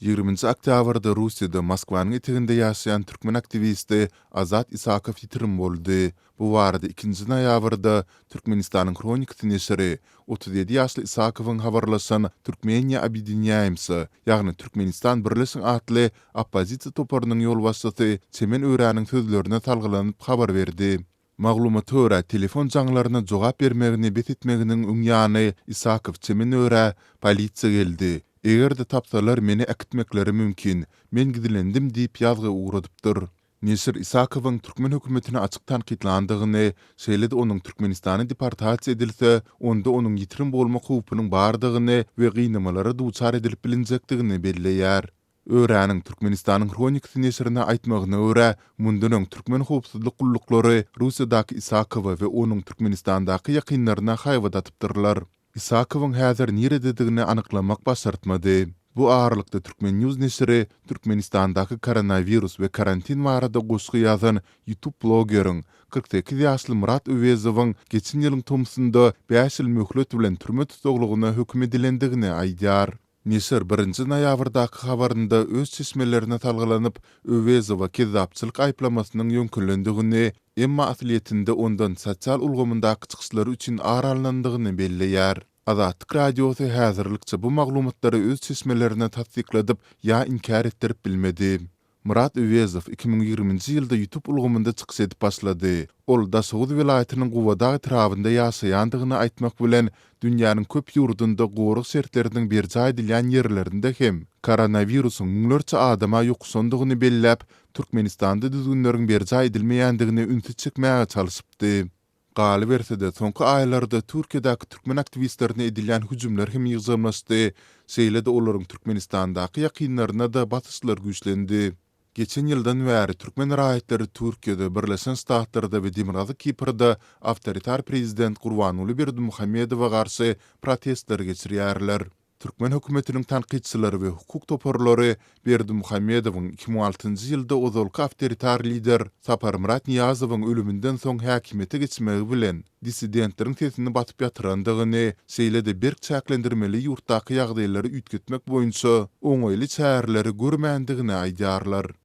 20 oktyabrda Russiýada Moskwanyň eteginde ýaşaýan türkmen aktivisti Azat Isakow ýitirim boldy. Bu barada 2 noýabrda Türkmenistanyň Kronikasy nesiri 37 ýaşly Isakowyň habarlaşan Türkmeniýa Abidiniýaýymsy, ýagny Türkmenistan Birleşik atly oppozisiýa toparynyň ýolbaşçysy Çemen Öräniň sözlerine talgylanyp habar berdi. Maglumata görä telefon jaňlaryna jogap bermegini bet etmeginiň öňýany Isakow Çemen Örä polisiýa geldi. Egerde tapsalar meni akitmekleri mümkin, men gidilendim diýip ýazgy ugradypdyr. Nesir Isakowyň Türkmen hökümetine açyk tanqidlandygyny, şeýle-de onuň Türkmenistany deportasiýa edilse, onda onuň ýitirim bolma hukupynyň bardygyny we gynamalara duçar edilip bilinjekdigini belleýär. Öräniň Türkmenistanyň Kronikasy nesirine aýtmagyna görä, mundan Türkmen hukupsuzlyk gullukları Russiýadaky Isakowa we onuň Türkmenistandaky ýakynlaryna haýwadatypdyrlar. Isakowyň häzir nirededigini anyklamak başartmady. Bu ağırlykda Türkmen News nesiri Türkmenistandaky koronavirus we karantin barada goşgy ýazan YouTube blogeriň 48 ýaşly Murat Öwezowyň geçen ýylyň tomsunda 5 ýyl möhlet bilen türme tutuglygyna hökm edilendigini aýdýar. Nesir 1 noýabrdaky habarynda öz çeşmelerine talgylanyp Öwezowa kezzapçylyk aýplamasynyň ýönkünlendigini, emma atletinde ondan sosial ulgamyndaky çykyşlary üçin aralandygyny belleýär. Azatlyk radiosy häzirlikçe bu maglumatlary öz çeşmelerine tasdikladyp ýa inkar etdirip bilmedi. Murat Öwezow 2020-nji ýylda YouTube ulgamynda çykyş edip başlady. Ol Daşoğuz vilayatynyň Gowada etrafynda ýaşaýandygyny aýtmak bilen dünýäniň köp ýurdunda gorak şertleriniň berje edilýän ýerlerinde hem koronawirusyň müňlerçe adama ýuqsandygyny belläp, Türkmenistanda düzgünleriň berje edilmeýändigini ünsi çekmäge çalyşypdy. Galy bersede soňky aýlarda Türkiýadaky türkmen aktivistlerine edilýän hüjümler hem ýygyzamlaşdy. Şeýle-de olaryň Türkmenistandaky ýakynlaryna da batyşlar güýçlendi. Geçen ýyldan bäri türkmen raýatlary Türkiýede, Birleşen Ştatlarda we Demirgazy Kiprda awtoritar prezident Gurbanuly Berdimuhammedowa garşy protestler geçirýärler. Türkmen hökümetiniň tanqidçilari we hukuk toparlary Berdimuhammedowyň 2006-njy ýylda ozalky awtoritar lider Sapar Murat Niýazowyň ölümünden soň häkimete geçmegi bilen dissidentleriň sesini batyp ýatyrandygyny, şeýle-de berk çäklendirmeli ýurtdaky ýagdaýlary üýtgetmek boýunça oňaýly çäreleri görmändigini aýdýarlar.